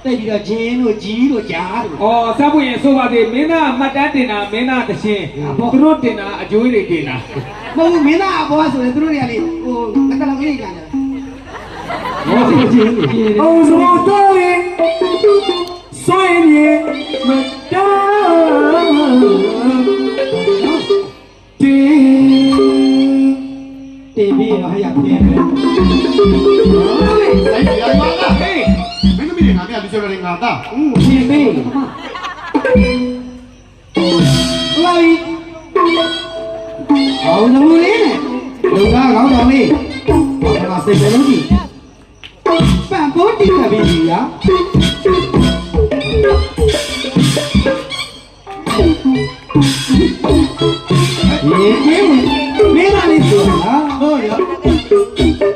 แต่ดีတော့ဂျင်းတို့ကြီးတို့ကြားတို့ ဩစပ်ပွင့်ရင်ဆိုပါသေးမင်းသားမှတ်တမ်းတင်တာမင်းသားတခြင်းသူတို့တင်တာအကျိုးတွေတင်တာ မဟုတ်ဘူးမင်းသားအဘောဆိုရင်သူတို့တွေကလေဟိုတကလောက်လေးကန်တယ် ဟောဆိုချင်း အောင်စုံတော်ရင်ဆွေးမြေမတာတေးပြီးတော့ဟရပြင်းတယ် 哎，呀妈的！哎，没那么点哪边就叫人家的。 ပြင်းပြီးလာပြီအောင်သမူးလေးနဲ့လူသားကောင်းတော်လေးဘာမှစိတ်မလုံးကြည့်ပန့်ပိုးတိကပြီးကြီးရာရေကျင်းမင်းသားလေးဆိုတာဟုတ်ရော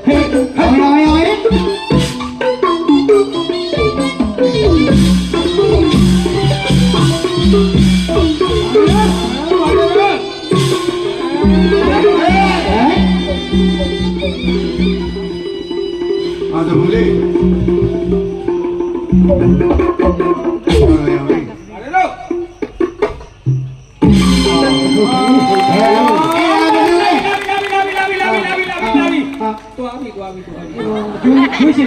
ဟေးအောင်ရောင်ရောင်ရဲ့啊，怎么嘞？哎呀喂！ အဲ့လို တွားပြီ